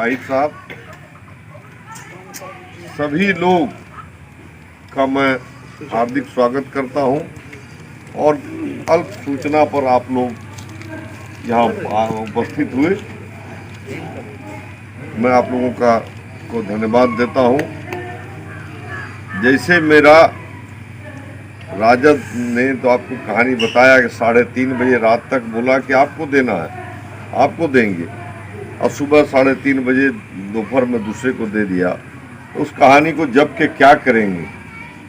वाहिद साहब, सभी लोग का मैं हार्दिक स्वागत करता हूं और अल्प सूचना पर आप लोग यहाँ उपस्थित हुए, मैं आप लोगों को धन्यवाद देता हूं। जैसे मेरा राजद ने तो आपको कहानी बताया कि 3:30 बजे रात तक बोला कि आपको देना है, आपको देंगे, और सुबह 3:30 बजे दोपहर में दूसरे को दे दिया। उस कहानी को जब के क्या करेंगे,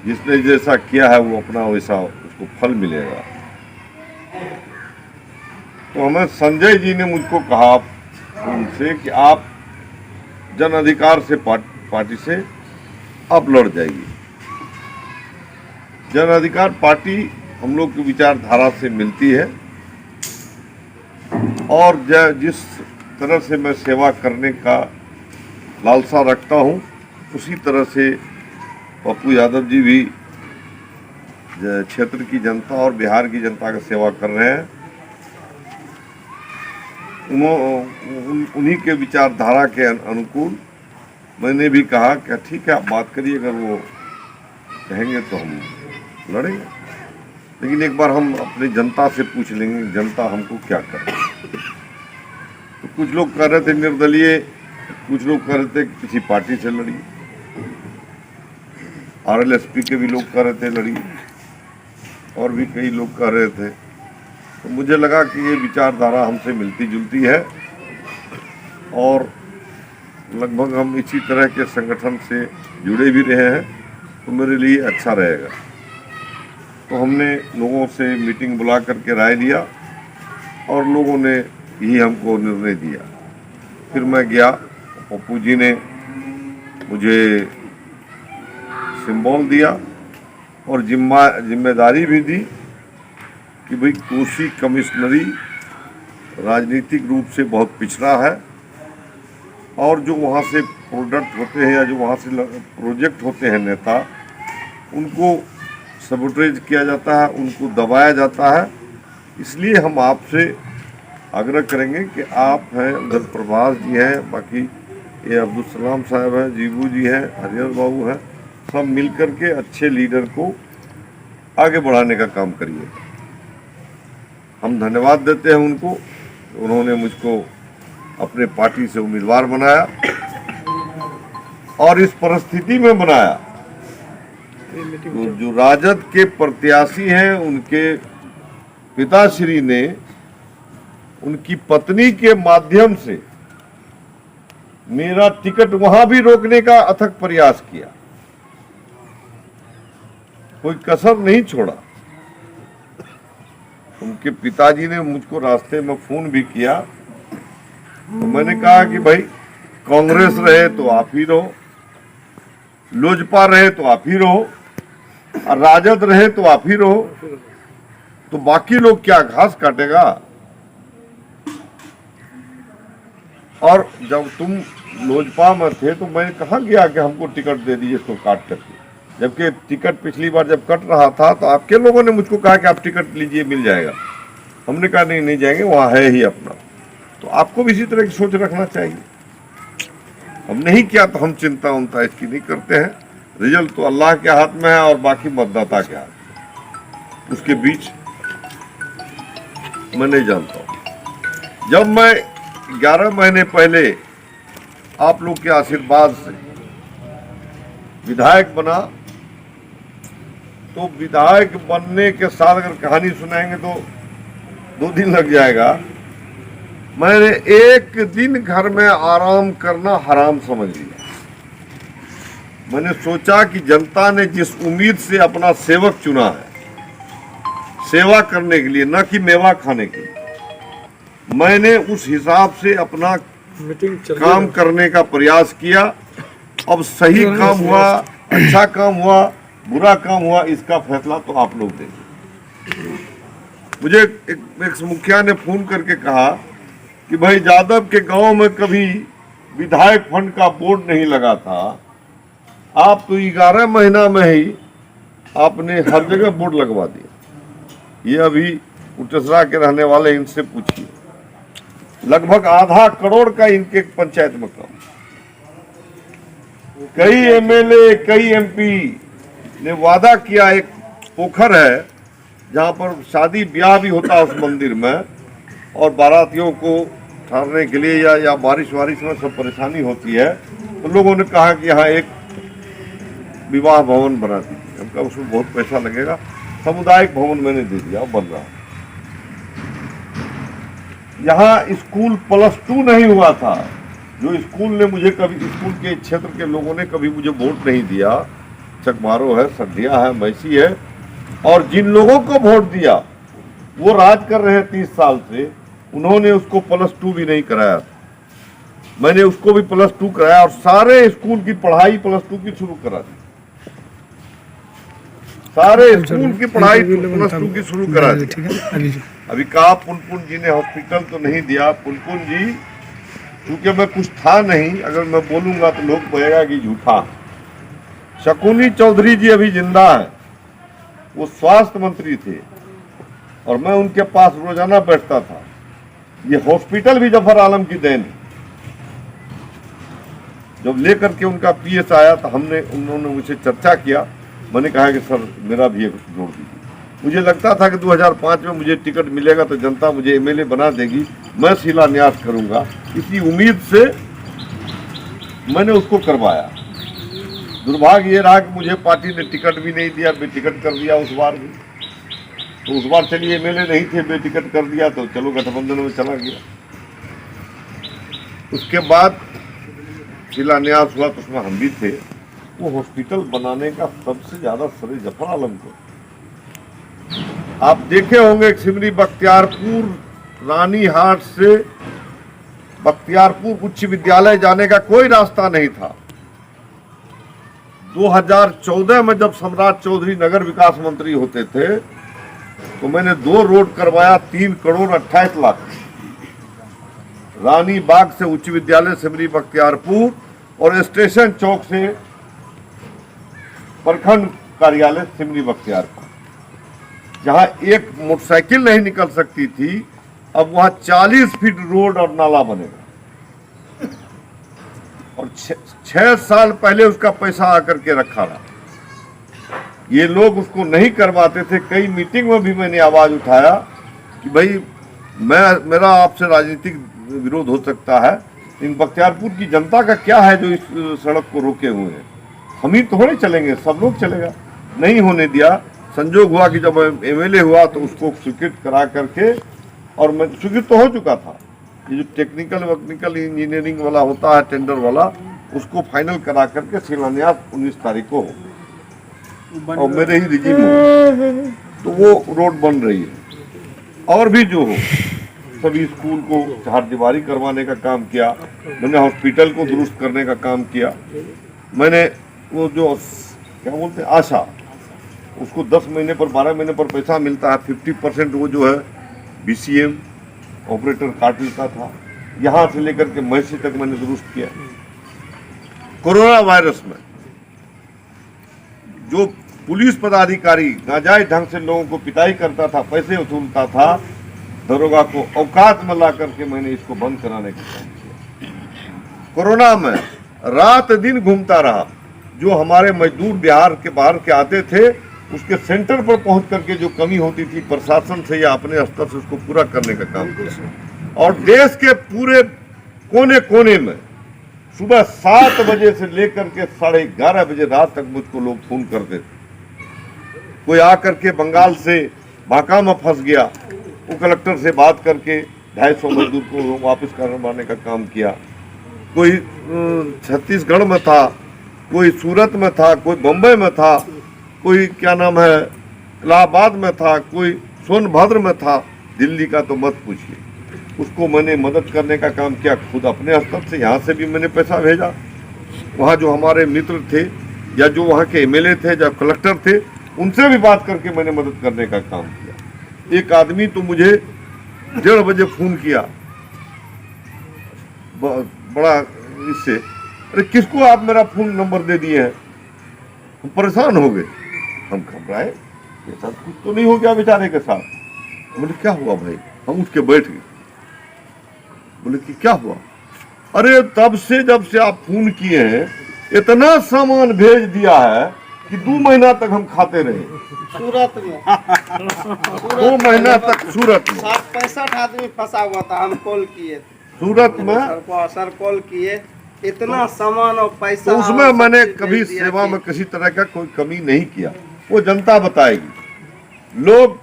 जिसने जैसा किया है वो अपना वैसा उसको फल मिलेगा। तो हमें संजय जी ने मुझको कहा उनसे कि आप जन अधिकार से पार्टी से आप लड़ जाइए। जन अधिकार पार्टी हम लोग की विचारधारा से मिलती है और जिस तरह से मैं सेवा करने का लालसा रखता हूं, उसी तरह से पप्पू यादव जी भी क्षेत्र की जनता और बिहार की जनता का सेवा कर रहे हैं। उन्हीं के विचारधारा के अनुकूल मैंने भी कहा कि ठीक है, आप बात करिए, अगर वो कहेंगे तो हम लड़ेंगे, लेकिन एक बार हम अपनी जनता से पूछ लेंगे जनता हमको क्या करे। तो कुछ लोग कह रहे थे निर्दलीय, कुछ लोग कह रहे थे किसी पार्टी से लड़िए, RLSP के भी लोग कह रहे थे लड़िए, और भी कई लोग कह रहे थे। तो मुझे लगा कि ये विचारधारा हमसे मिलती जुलती है और लगभग हम इसी तरह के संगठन से जुड़े भी रहे हैं, तो मेरे लिए अच्छा रहेगा। तो हमने लोगों से मीटिंग बुला करके राय लिया और लोगों ने यही हमको निर्णय दिया। फिर मैं गया, पप्पू जी ने मुझे सिंबल दिया और जिम्मेदारी भी दी कि भाई कोसी कमिश्नरी राजनीतिक रूप से बहुत पिछड़ा है और जो वहाँ से प्रोडक्ट होते हैं या जो वहाँ से प्रोजेक्ट होते हैं नेता, उनको सबोटेज किया जाता है, उनको दबाया जाता है। इसलिए हम आपसे आग्रह करेंगे कि आप हैं, उधर प्रभास जी हैं, बाकी ये अब्दुल सलाम साहब हैं, जीबू जी हैं, हरिहर बाबू हैं, सब मिलकर के अच्छे लीडर को आगे बढ़ाने का काम करिए। हम धन्यवाद देते हैं उनको, उन्होंने मुझको अपने पार्टी से उम्मीदवार बनाया और इस परिस्थिति में बनाया। तो जो राजद के प्रत्याशी हैं, उनके पिताश्री ने उनकी पत्नी के माध्यम से मेरा टिकट वहां भी रोकने का अथक प्रयास किया, कोई कसर नहीं छोड़ा। उनके पिताजी ने मुझको रास्ते में फोन भी किया, तो मैंने कहा कि भाई कांग्रेस रहे तो आप ही रहो, लोजपा रहे तो आप ही रहो, और राजद रहे तो आप ही रहो, तो बाकी लोग क्या घास काटेगा। और जब तुम लोजपा में थे तो मैंने कहा गया कि हमको टिकट दे दीजिए इसको काट करके, जबकि टिकट पिछली बार जब कट रहा था तो आपके लोगों ने मुझको कहा कि आप टिकट लीजिए, मिल जाएगा। हमने कहा नहीं जाएंगे, वहाँ है ही अपना। तो आपको भी इसी तरह की सोच रखना चाहिए। हम नहीं किया तो हम चिंता इसकी नहीं करते हैं। रिजल्ट तो अल्लाह के हाथ में है और बाकी मतदाता के हाथ में, उसके बीच मैं नहीं जानता हूँ। जब मैं 11 महीने पहले आप लोग के आशीर्वाद से विधायक बना, तो विधायक बनने के साथ अगर कहानी सुनाएंगे तो 2 दिन लग जाएगा। मैंने एक दिन घर में आराम करना हराम समझ लिया। मैंने सोचा कि जनता ने जिस उम्मीद से अपना सेवक चुना है सेवा करने के लिए, न कि मेवा खाने के लिए, मैंने उस हिसाब से अपना काम करने का प्रयास किया। अब सही काम हुआ, अच्छा काम हुआ, बुरा काम हुआ, इसका फैसला तो आप लोग देंगे। मुझे एक मुखिया ने फोन करके कहा कि भाई यादव के गांव में कभी विधायक फंड का बोर्ड नहीं लगा था, आप तो 11 महीना में ही आपने हर जगह बोर्ड लगवा दिया। ये अभी उटेसरा के रहने वाले, इनसे पूछिए, लगभग आधा करोड़ का इनके पंचायत में काम। कई एमएलए, कई एमपी ने वादा किया, एक पोखर है जहां पर शादी ब्याह भी होता है उस मंदिर में, और बारातियों को ठहरने के लिए या बारिश वारिश में सब परेशानी होती है, तो लोगों ने कहा कि यहाँ एक विवाह भवन बना दीजिए। हमका उसमें बहुत पैसा लगेगा, सामुदायिक भवन मैंने दे दिया, बन रहा। यहाँ स्कूल +2 नहीं हुआ था। जो स्कूल ने मुझे कभी, स्कूल के क्षेत्र के लोगों ने कभी मुझे वोट नहीं दिया, चकमारो है, सड्डिया है, मैसी है, और जिन लोगों को वोट दिया वो राज कर रहे हैं 30 साल से, उन्होंने उसको +2 भी नहीं कराया। मैंने उसको भी +2 कराया और सारे स्कूल की पढ़ाई +2 की शुरू करा दी। सारे स्कूल की पढ़ाई +2 की शुरू करा दी। अभी कहा पुनपुन जी ने हॉस्पिटल तो नहीं दिया। पुनपुन जी, क्योंकि मैं कुछ था नहीं, अगर मैं बोलूंगा तो लोग कहेगा कि झूठा। शकुनी चौधरी जी अभी जिंदा है, वो स्वास्थ्य मंत्री थे और मैं उनके पास रोजाना बैठता था। ये हॉस्पिटल भी जफर आलम की देन। जब लेकर के उनका पीएस आया तो उन्होंने मुझसे चर्चा किया। मैंने कहा कि सर मेरा भी एक जोड़ दीजिए। मुझे लगता था कि 2005 में मुझे टिकट मिलेगा तो जनता मुझे एमएलए बना देगी, मैं शिलान्यास करूंगा। इसी उम्मीद से मैंने उसको करवाया। दुर्भाग्य ये रहा कि मुझे पार्टी ने टिकट भी नहीं दिया, बेटिकट कर दिया उस बार भी। तो उस बार चलिए एमएलए नहीं थे, बेटिकट कर दिया तो चलो गठबंधन में चला गया। उसके बाद शिलान्यास हुआ तो उसमें हम भी थे। वो हॉस्पिटल बनाने का सबसे ज्यादा श्रेय जफर आलम को। आप देखे होंगे सिमरी बख्तियारपुर रानीहाट से बख्तियारपुर उच्च विद्यालय जाने का कोई रास्ता नहीं था। 2014 में जब सम्राट चौधरी नगर विकास मंत्री होते थे तो मैंने 2 रोड करवाया, 3 करोड़ 28 लाख। रानी बाग से उच्च विद्यालय सिमरी बख्तियारपुर और स्टेशन चौक से प्रखंड कार्यालय सिमरी बख्तियारपुर, जहां एक मोटरसाइकिल नहीं निकल सकती थी, अब वहां 40 फीट रोड और नाला बनेगा। और 6 साल पहले उसका पैसा आकर के रखा रहा। ये लोग उसको नहीं करवाते थे। कई मीटिंग में भी मैंने आवाज उठाया कि भाई मेरा आपसे राजनीतिक विरोध हो सकता है, इन बख्तियारपुर की जनता का क्या है जो इस सड़क को रोके हुए हैं। हम ही थोड़े चलेंगे, सब लोग चलेगा। नहीं होने दिया। संजोग हुआ कि जब एमएलए हुआ तो उसको स्वीकृत करा करके, और मैं स्वीकृत तो हो चुका था, ये जो टेक्निकल इंजीनियरिंग वाला होता है टेंडर वाला, उसको फाइनल करा करके शिलान्यास 19 तारीख को हो और मेरे ही रिजीम में तो वो रोड बन रही है। और भी जो हो, सभी स्कूल को चारदीवारी करवाने का काम किया, मैंने हॉस्पिटल को दुरुस्त करने का काम किया। मैंने वो जो क्या बोलते हैं आशा, उसको 10 महीने पर 12 महीने पर पैसा मिलता है, 50% वो जो है बीसीएम ऑपरेटर काट लेता था। यहाँ से लेकर के महसी तक मैंने दुरुस्त किया। कोरोना वायरस में जो पुलिस पदाधिकारी नाजायज ढंग से लोगों को पिटाई करता था, पैसे वसूलता था, दरोगा को औकात में ला करके मैंने इसको बंद कराने का काम किया। कोरोना में रात दिन घूमता रहा। जो हमारे मजदूर बिहार के बाहर के आते थे, उसके सेंटर पर पहुंच करके जो कमी होती थी प्रशासन से या अपने स्तर से, उसको पूरा करने का काम किया। और देश के पूरे कोने कोने में सुबह 7 बजे से लेकर के 11:30 बजे रात तक मुझको लोग फोन करते थे। कोई आकर के बंगाल से बांका में फंस गया, वो कलेक्टर से बात करके 250 मजदूर को वापस करवाने का काम किया। कोई छत्तीसगढ़ में था, कोई सूरत में था, कोई बम्बई में था, कोई क्या नाम है इलाहाबाद में था, कोई सोनभद्र में था, दिल्ली का तो मत पूछिए। उसको मैंने मदद करने का काम किया खुद अपने स्तर से। यहाँ से भी मैंने पैसा भेजा। वहाँ जो हमारे मित्र थे या जो वहाँ के एमएलए थे, जो कलेक्टर थे, उनसे भी बात करके मैंने मदद करने का काम किया। एक आदमी तो मुझे 1:30 बजे फोन किया, बड़ा इससे, अरे किसको आप मेरा फोन नंबर दे दिए हैं? हम परेशान हो गए, हम घबराए, ये सब कुछ तो नहीं हो गया बेचारे के साथ। बोले क्या हुआ भाई? हम उठ के बैठ गए। बोले कि क्या हुआ? अरे तब से जब से आप फोन किए हैं इतना सामान भेज दिया है कि 2 महीना तक हम खाते रहे। सूरत में 2 महीना तक सूरत में 65 आदमी फंसा हुआ था, हम कॉल किए थे सूरत में। सर कॉल किए, इतना सामान और पैसा। तो उसमें और सब मैंने चीज कभी भेज दिया सेवा कि- में किसी तरह का कोई कमी नहीं किया, वो जनता बताएगी। लोग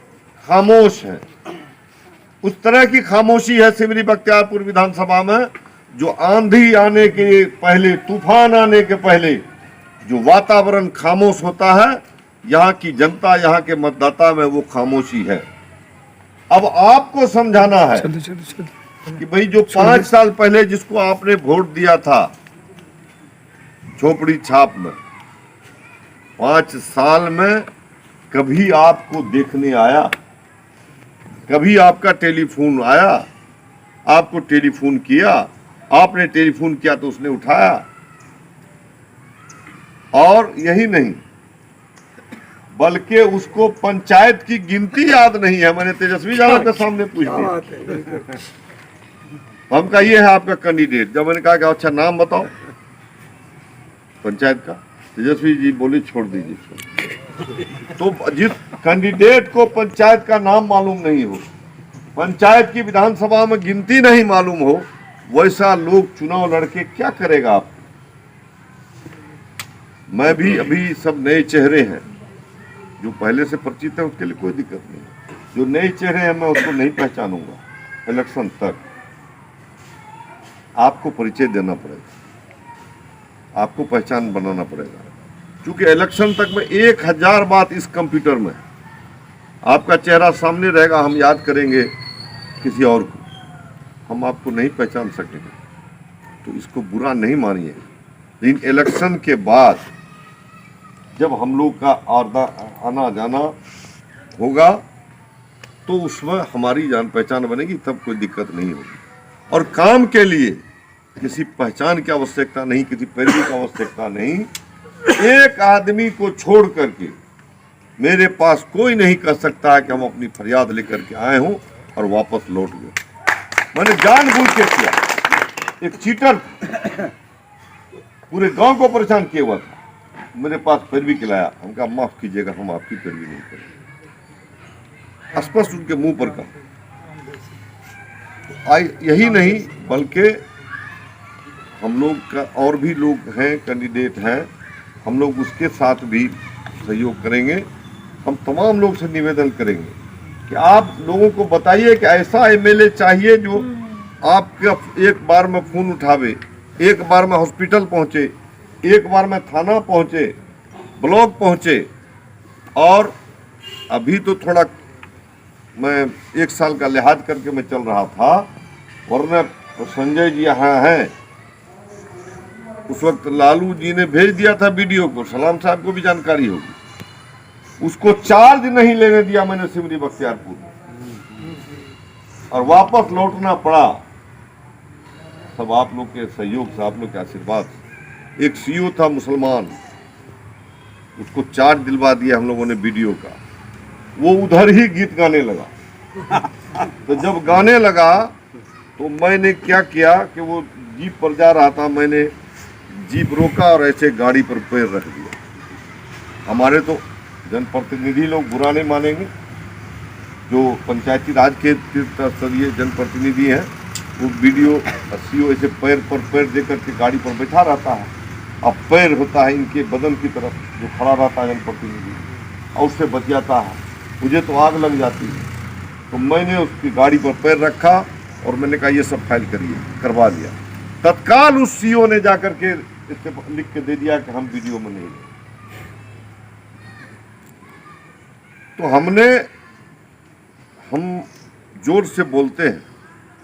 खामोश हैं, उस तरह की खामोशी है सिमरी बख्तियारपुर विधानसभा में जो आंधी आने के पहले, तूफान आने के पहले जो वातावरण खामोश होता है, यहाँ की जनता, यहाँ के मतदाता में वो खामोशी है। अब आपको समझाना है कि भाई जो 5 साल पहले जिसको आपने वोट दिया था झोपड़ी छाप में, 5 साल में कभी आपको देखने आया? कभी आपका टेलीफोन आया? आपको टेलीफोन किया? आपने टेलीफोन किया तो उसने उठाया? और यही नहीं, बल्कि उसको पंचायत की गिनती याद नहीं है। मैंने तेजस्वी यादव के सामने पूछ दिया, हम कहा ये है आपका कैंडिडेट। जब मैंने कहा कि अच्छा नाम बताओ पंचायत का, तेजस्वी जी बोले छोड़ दीजिए इसको। तो जिस कैंडिडेट को पंचायत का नाम मालूम नहीं हो, पंचायत की विधानसभा में गिनती नहीं मालूम हो, वैसा लोग चुनाव लड़के क्या करेगा आप? मैं भी अभी सब नए चेहरे हैं, जो पहले से परिचित है उसके लिए कोई दिक्कत नहीं। जो नए चेहरे हैं मैं उसको नहीं पहचानूंगा। इलेक्शन तक आपको परिचय देना पड़ेगा, आपको पहचान बनाना पड़ेगा, क्योंकि इलेक्शन तक में 1000 बात इस कंप्यूटर में आपका चेहरा सामने रहेगा। हम याद करेंगे किसी और को, हम आपको नहीं पहचान सकेंगे, तो इसको बुरा नहीं मानिए। लेकिन इलेक्शन के बाद जब हम लोग का आना जाना होगा तो उसमें हमारी जान पहचान बनेगी, तब कोई दिक्कत नहीं होगी। और काम के लिए किसी पहचान की आवश्यकता नहीं, किसी पैरवी की आवश्यकता नहीं। एक आदमी को छोड़ करके मेरे पास कोई नहीं कह सकता है कि हम अपनी फरियाद लेकर के आए हों और वापस लौट गए। मैंने जानबूझ के किया। एक चीटर पूरे गांव को परेशान किया हुआ था, मेरे पास पैरवी के लाया। हम कहा माफ कीजिएगा, हम आपकी पैरवी नहीं करेंगे। स्पष्ट उनके मुंह पर कहा। यही नहीं बल्कि हम लोग का और भी लोग हैं, कैंडिडेट हैं, हम लोग उसके साथ भी सहयोग करेंगे। हम तमाम लोग से निवेदन करेंगे कि आप लोगों को बताइए कि ऐसा एमएलए चाहिए जो आपका एक बार में फोन उठावे, एक बार में हॉस्पिटल पहुंचे, एक बार में थाना पहुंचे, ब्लॉक पहुंचे। और अभी तो थोड़ा मैं 1 साल का लिहाज करके मैं चल रहा था, वरना संजय जी यहाँ हैं, उस वक्त लालू जी ने भेज दिया था वीडियो को, सलाम साहब को भी जानकारी होगी, उसको चार्ज नहीं लेने दिया मैंने सिमरी बख्तियारपुर, और वापस लौटना पड़ा। सब आप लोग के सहयोग से, आप लोग के आशीर्वाद से। एक सीओ था मुसलमान, उसको चार्ज दिलवा दिया हम लोगों ने वीडियो का, वो उधर ही गीत गाने लगा। तो जब गाने लगा तो मैंने क्या किया कि वो जीप पर जा रहा था, मैंने जीप रोका और ऐसे गाड़ी पर पैर रख दिया। हमारे तो जनप्रतिनिधि लोग बुरा नहीं मानेंगे, जो पंचायती राज के स्तरीय जनप्रतिनिधि हैं, वो वीडियो सीओ ऐसे पैर पर पैर देकर के गाड़ी पर बैठा रहता है। अब पैर होता है इनके बदन की तरफ जो खड़ा रहता है जनप्रतिनिधि, और उससे बतियाता है। मुझे तो आग लग जाती है, तो मैंने उसकी गाड़ी पर पैर रखा और मैंने कहा ये सब फाइल करिए, करवा दिया। तत्काल उस सीओ ने जाकर के इससे लिख के दे दिया कि हम वीडियो में नहीं। तो हम जोर से बोलते हैं,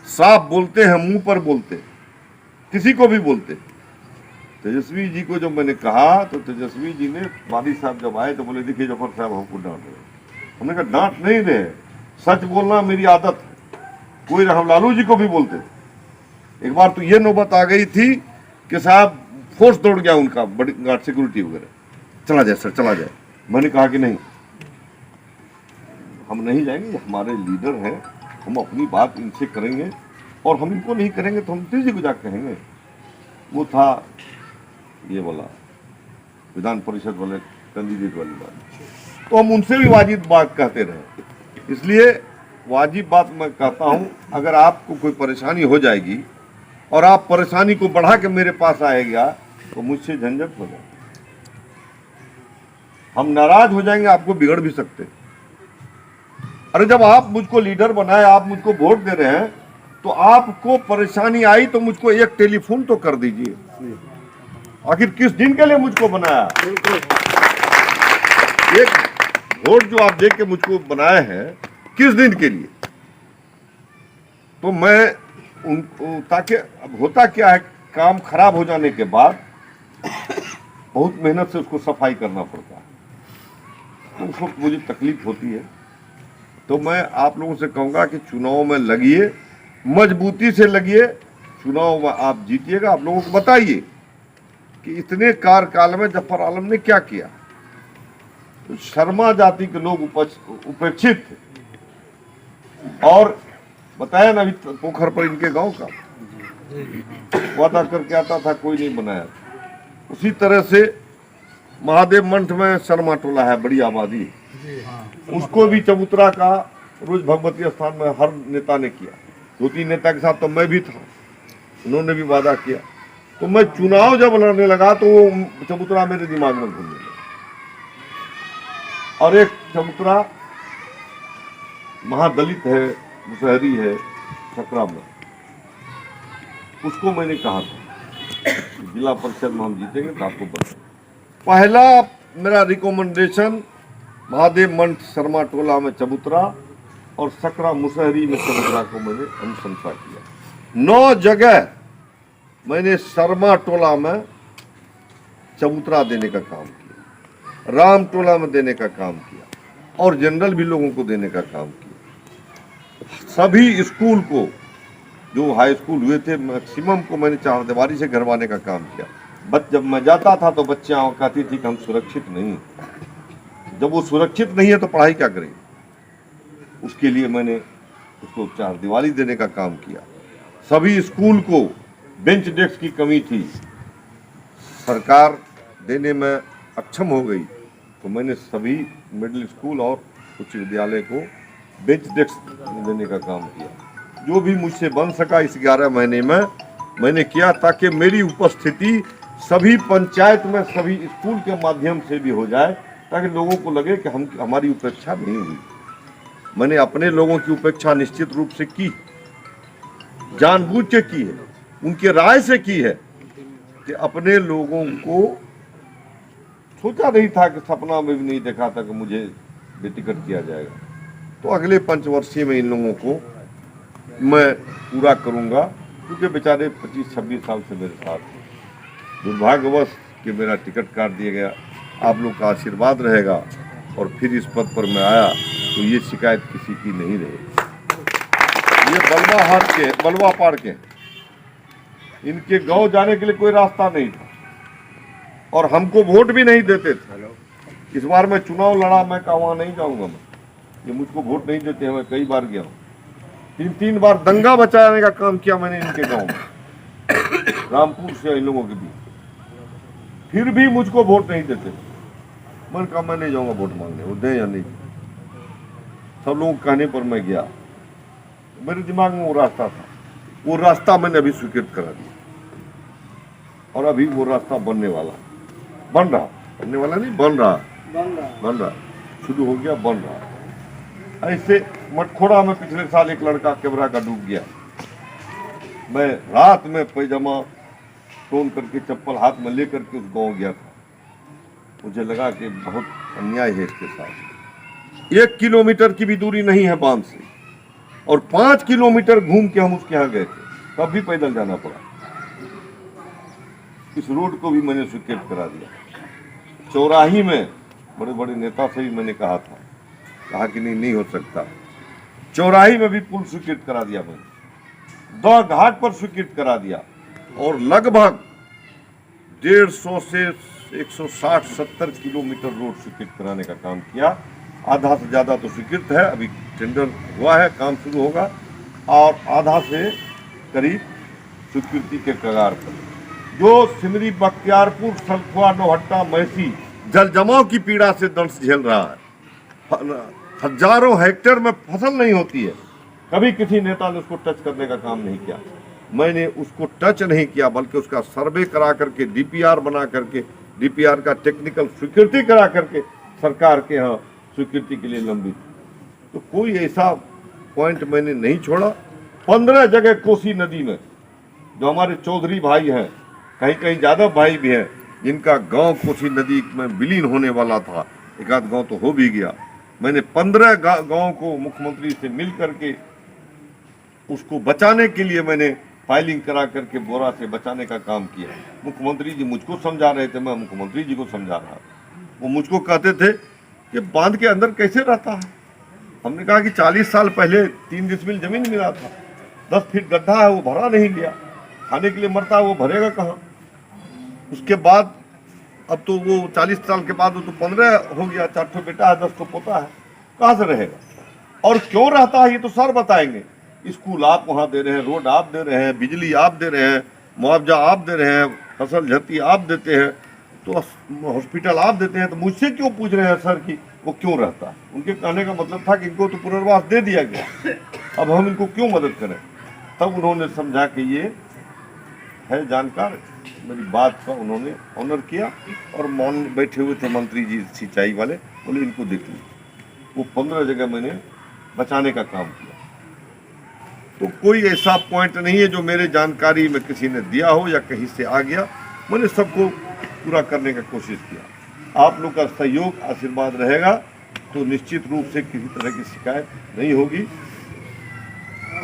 साफ बोलते हैं, मुंह पर बोलते हैं, किसी को भी बोलते हैं। तेजस्वी जी को जब मैंने कहा तो तेजस्वी जी ने, वाली साहब जब आए तो बोले देखिए जफर साहब हमको डांट रहे। हमने कहा डांट नहीं रहे, सच बोलना मेरी आदत है। कोई हम लालू जी को भी बोलते थे। एक बार तो ये नौबत आ गई थी कि साहब फोर्स दौड़ गया उनका, बड़ी गार्ड सिक्योरिटी वगैरह, चला जाए सर चला जाए। मैंने कहा कि नहीं, हम नहीं जाएंगे, हमारे लीडर हैं, हम अपनी बात इनसे करेंगे, और हम इनको नहीं करेंगे तो हम तेजी को जाकर कहेंगे। वो था ये वाला विधान परिषद वाले कैंडिडेट वाली बात, तो हम उनसे भी वाजिब बात कहते रहे। इसलिए वाजिब बात मैं कहता हूँ, अगर आपको कोई परेशानी हो जाएगी और आप परेशानी को बढ़ा के मेरे पास आएगा तो मुझसे झंझट हो जाए, हम नाराज हो जाएंगे, आपको बिगड़ भी सकते। अरे जब आप मुझको लीडर बनाए, आप मुझको वोट दे रहे हैं, तो आपको परेशानी आई तो मुझको एक टेलीफोन तो कर दीजिए। आखिर किस दिन के लिए मुझको बनाया? एक वोट जो आप देख के मुझको बनाए हैं, किस दिन के लिए? तो मैं उनको, ताकि अब होता क्या है, काम खराब हो जाने के बाद बहुत मेहनत से उसको सफाई करना पड़ता है, तो उसको मुझे तकलीफ होती है। तो मैं आप लोगों से कहूँगा कि चुनाव में लगिए, मजबूती से लगिए, चुनाव में आप जीतिएगा। आप लोगों को बताइए कि इतने कार्यकाल में जफर आलम ने क्या किया। तो शर्मा जाति के लोग उपेक्षित थे, और बताया ना अभी पोखर पर इनके गांव का वादा करके आता था, कोई नहीं बनाया। उसी तरह से महादेव मंठ में शर्मा टोला है, बड़ी आबादी, उसको भी चबूतरा का रोज भगवती स्थान में हर नेता ने किया। 2-3 नेता के साथ तो मैं भी था, उन्होंने भी वादा किया। तो मैं चुनाव जब लड़ने लगा तो वो चबूतरा मेरे दिमाग में घूमने लगा। और एक चबूतरा महादलित है, मुसहरी है, सकरा में, उसको मैंने कहा था जिला परिषद में हम जीतेंगे तो आपको बताएंगे। पहला मेरा रिकमेंडेशन महादेव मंठ शर्मा टोला में चबूतरा और सकरा मुसहरी में चबूतरा को मैंने अनुशंसा किया। 9 जगह मैंने शर्मा टोला में चबूतरा देने का काम किया, राम टोला में देने का काम किया, और जनरल भी लोगों को देने का काम किया। सभी स्कूल को, जो हाई स्कूल हुए थे, मैक्सिमम को मैंने चारदीवारी से घरवाने का काम किया। जब मैं जाता था तो बच्चियां कहती थी कि हम सुरक्षित नहीं। जब वो सुरक्षित नहीं है तो पढ़ाई क्या करेंगे? उसके लिए मैंने उसको चारदीवारी देने का काम किया। सभी स्कूल को बेंच डेस्क की कमी थी, सरकार देने में अक्षम हो गई, तो मैंने सभी मिडिल स्कूल और उच्च विद्यालय को बेंच डेस्क देने का काम किया। जो भी मुझसे बन सका इस 11 महीने में मैंने किया, ताकि मेरी उपस्थिति सभी पंचायत में, सभी स्कूल के माध्यम से भी हो जाए, ताकि लोगों को लगे कि हमारी उपेक्षा नहीं हुई। मैंने अपने लोगों की उपेक्षा निश्चित रूप से की, जानबूझ के की है, उनके राय से की है, कि अपने लोगों को सोचा नहीं था, कि सपना में भी नहीं देखा था कि मुझे बेटिकट किया जाएगा। तो अगले पंचवर्षीय में इन लोगों को मैं पूरा करूंगा, क्योंकि बेचारे 25-26 साल से मेरे साथ हैं। दुर्भाग्यवश कि मेरा टिकट काट दिया गया। आप लोग का आशीर्वाद रहेगा और फिर इस पद पर मैं आया तो ये शिकायत किसी की नहीं रही। ये बलवा पाड़ के इनके गांव जाने के लिए कोई रास्ता नहीं था, और हमको वोट भी नहीं देते थे। इस बार मैं चुनाव लड़ा, मैं कहा वहाँ नहीं जाऊंगा मैं, ये मुझको वोट नहीं देते हैं। मैं कई बार गया हूँ, 3-3 बार दंगा बचाने का काम किया मैंने इनके गांव में, रामपुर से इन लोगों के बीच, फिर भी मुझको वोट नहीं देते। मैंने कहा मैं नहीं जाऊंगा वोट मांगने, वो दें या नहीं। सब लोगों के कहने पर मैं गया, मेरे दिमाग में वो रास्ता था, वो रास्ता मैंने अभी स्वीकृत करा दिया, और अभी वो रास्ता बनने वाला, बन रहा, शुरू हो गया, बन रहा। ऐसे मटखोड़ा में पिछले साल एक लड़का कैमरा का डूब गया। मैं रात में पैजामा तोड़ करके, चप्पल हाथ में लेकर के उस गांव गया था। मुझे लगा कि बहुत अन्याय है इसके साथ। 1 किलोमीटर की भी दूरी नहीं है बांध से, और 5 किलोमीटर घूम के हम उसके यहाँ गए थे, तब भी पैदल जाना पड़ा। इस रोड को भी मैंने स्वीकृत करा दिया। चौराही में बड़े बड़े नेता से भी मैंने कहा कि नहीं हो सकता। चौराही में भी पुल स्वीकृत करा दिया मैंने, 2 घाट पर स्वीकृत करा दिया, और लगभग 150 से 160-70 किलोमीटर रोड स्वीकृत कराने का काम किया। आधा से ज़्यादा तो स्वीकृत है, अभी टेंडर हुआ है, काम शुरू होगा, और आधा से करीब स्वीकृति के कगार पर। जो सिमरी, बख्तियारपुर, सलखुआ, नौहट्टा, मैसी जल जमाव की पीड़ा से दंश झेल रहा है। हजारों हेक्टेयर में फसल नहीं होती है, कभी किसी नेता ने उसको टच करने का काम नहीं किया। मैंने उसको टच नहीं किया, बल्कि उसका सर्वे करा करके, डीपीआर बना करके, डीपीआर का टेक्निकल स्वीकृति करा करके सरकार के यहाँ स्वीकृति के लिए लंबित। तो कोई ऐसा पॉइंट मैंने नहीं छोड़ा। 15 जगह कोसी नदी में जो हमारे चौधरी भाई हैं, कहीं कहीं यादव भाई भी हैं, जिनका गांव कोसी नदी में विलीन होने वाला था, एक आध गांव तो हो भी गया। मैंने 15 गांव को मुख्यमंत्री से मिल करके उसको बचाने के लिए मैंने फाइलिंग करा करके बोरा से बचाने का काम किया। मुख्यमंत्री जी मुझको समझा रहे थे, मैं मुख्यमंत्री जी को समझा रहा। वो मुझको कहते थे कि बांध के अंदर कैसे रहता है। हमने कहा कि 40 साल पहले 3 डिसमिल जमीन मिला था, 10 फीट गड्ढा है, वो भरा नहीं गया, खाने के लिए मरता है, वो भरेगा कहाँ। उसके बाद अब तो वो 40 साल के बाद वो तो 15 हो गया, 4 ठो बेटा है, 10 ठो पोता है, कहाँ से रहेगा और क्यों रहता है, ये तो सर बताएंगे। स्कूल आप वहाँ दे रहे हैं, रोड आप दे रहे हैं, बिजली आप दे रहे हैं, मुआवजा आप दे रहे हैं, फसल क्षति आप देते हैं, तो हॉस्पिटल आप देते हैं, तो मुझसे क्यों पूछ रहे हैं सर कि वो क्यों रहता है। उनके कहने का मतलब था कि इनको तो पुनर्वास दे दिया गया, अब हम इनको क्यों मदद करें। तब उन्होंने समझा कि ये है जानकार, मेरी बात का उन्होंने ऑनर किया और मौन बैठे हुए थे मंत्री जी सिंचाई वाले, बोले इनको देख लीजिए। वो 15 जगह मैंने बचाने का काम किया। तो कोई ऐसा पॉइंट नहीं है जो मेरे जानकारी में किसी ने दिया हो या कहीं से आ गया, मैंने सबको पूरा करने का कोशिश किया। आप लोग का सहयोग आशीर्वाद रहेगा तो निश्चित रूप से किसी तरह की शिकायत नहीं होगी।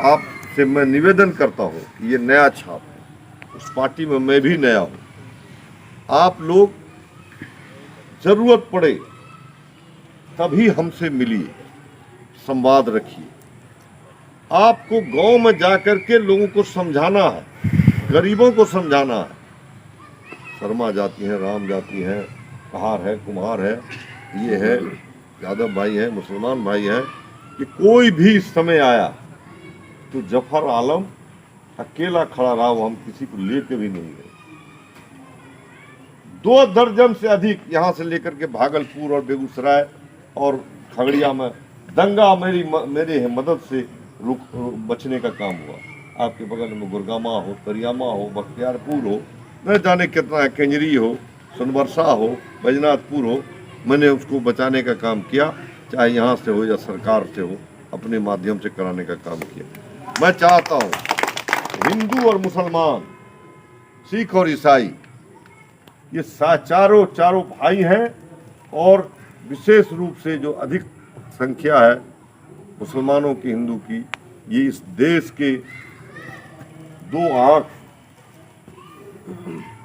आपसे मैं निवेदन करता हूँ कि ये नया छाप है, उस पार्टी में मैं भी नया हूँ। आप लोग जरूरत पड़े तभी हमसे मिलिए, संवाद रखिए। आपको गांव में जाकर के लोगों को समझाना है, गरीबों को समझाना है। शर्मा जाति है, राम जाति है, कहार है, कुम्हार है, ये है, यादव भाई है, मुसलमान भाई है, कि कोई भी समय आया तो जफर आलम अकेला खड़ा रहा, वो हम किसी को लेके भी नहीं गए। 2 दर्जन से अधिक यहाँ से लेकर के भागलपुर और बेगूसराय और खगड़िया में दंगा मेरे मदद से बचने का काम हुआ। आपके बगल में गुरगामा हो, करियामा हो, बख्तियारपुर हो, न जाने कितना है, केंजरी हो, सोनबरसा हो, बैजनाथपुर हो, मैंने उसको बचाने का काम किया, चाहे यहाँ से हो या सरकार से हो, अपने माध्यम से कराने का काम किया। मैं चाहता हूँ हिंदू और मुसलमान, सिख और ईसाई, ये चारों भाई हैं, और विशेष रूप से जो अधिक संख्या है मुसलमानों की, हिंदू की, ये इस देश के 2 आँख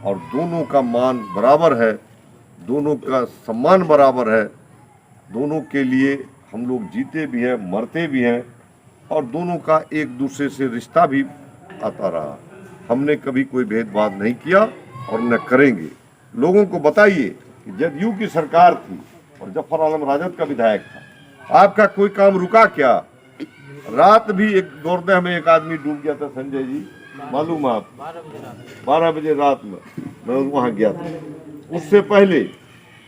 और दोनों का मान बराबर है, दोनों का सम्मान बराबर है, दोनों के लिए हम लोग जीते भी हैं, मरते भी हैं, और दोनों का एक दूसरे से रिश्ता भी आता रहा। हमने कभी कोई भेदभाव नहीं किया और न करेंगे। लोगों को बताइए कि जदयू की सरकार थी और जफर आलम राजद का विधायक था, आपका कोई काम रुका क्या? रात भी एक गोरदह में एक आदमी डूब गया था, संजय जी मालूम है आप, 12 बजे रात में मैं वहाँ गया था। उससे पहले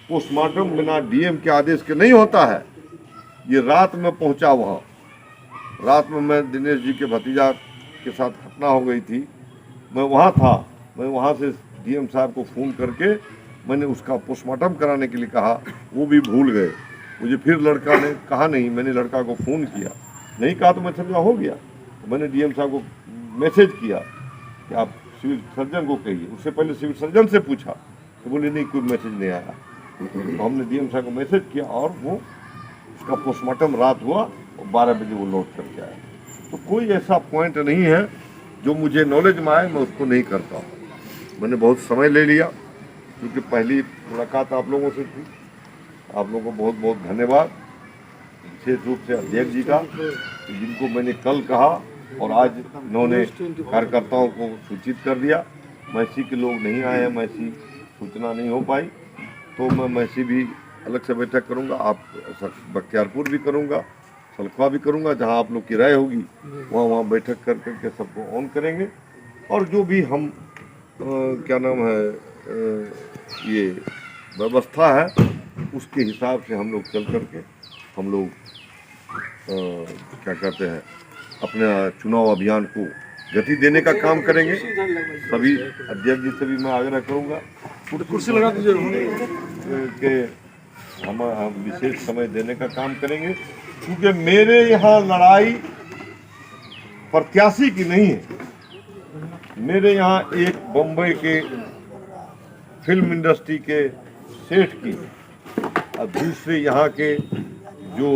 पोस्टमार्टम बिना डीएम के आदेश के नहीं होता है। ये रात में पहुँचा वहाँ, रात में मैं दिनेश जी के भतीजा के साथ घटना हो गई थी, मैं वहाँ था। मैं वहाँ से डीएम साहब को फ़ोन करके मैंने उसका पोस्टमार्टम कराने के लिए कहा, वो भी भूल गए। मुझे फिर लड़का ने कहा नहीं, मैंने लड़का को फ़ोन किया, नहीं कहा तो मैं समझा हो गया। तो मैंने डीएम साहब को मैसेज किया कि आप सिविल सर्जन को कहिए। उससे पहले सिविल सर्जन से पूछा तो बोले नहीं, कोई मैसेज नहीं आया। तो हमने डीएम साहब को मैसेज किया और वो उसका पोस्टमार्टम रात हुआ और 12 बजे वो लौट करके आया। तो कोई ऐसा पॉइंट नहीं है जो मुझे नॉलेज में आए मैं उसको नहीं करता। मैंने बहुत समय ले लिया क्योंकि पहली मुलाकात आप लोगों से थी। आप लोगों को बहुत बहुत धन्यवाद, विशेष रूप से अध्यक्ष जी का, जिनको मैंने कल कहा और आज इन्होंने कार्यकर्ताओं को सूचित कर दिया। मैसी के लोग नहीं आए हैं, मैसी सूचना नहीं हो पाई, तो मैं मैसी भी अलग से बैठक करूंगा, आप बख्तियारपुर भी करूंगा, सलखुआ भी करूंगा, जहां आप लोग की राय होगी वहाँ बैठक कर करके सबको ऑन करेंगे। और जो भी हम क्या नाम है ये व्यवस्था है, उसके हिसाब से हम लोग चल करके हम लोग क्या कहते हैं अपने चुनाव अभियान को गति देने का काम करेंगे। सभी अध्यक्ष जी से भी मैं आग्रह करूंगा कुर्सी लगा दीजिए कि हम विशेष समय देने का काम करेंगे, क्योंकि मेरे यहाँ लड़ाई प्रत्याशी की नहीं है। मेरे यहाँ एक बम्बई के फिल्म इंडस्ट्री के सेठ की और दूसरे यहाँ के जो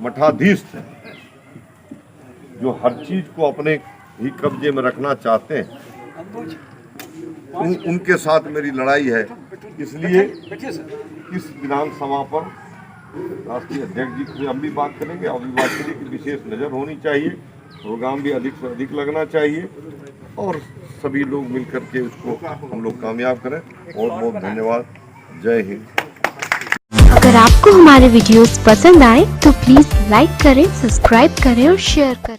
मठाधीश थे, जो हर चीज को अपने ही कब्जे में रखना चाहते हैं, उनके साथ मेरी लड़ाई है। इसलिए इस विधानसभा पर राष्ट्रीय अध्यक्ष जी से हम भी बात करेंगे और भी बात करेंगे कि विशेष नज़र होनी चाहिए, प्रोग्राम भी अधिक से अधिक लगना चाहिए और सभी लोग मिलकर के उसको हम लोग कामयाब करें। बहुत बहुत धन्यवाद। जय हिंद। अगर आपको हमारे वीडियोस पसंद आए तो प्लीज लाइक करें, सब्सक्राइब करें और शेयर करें।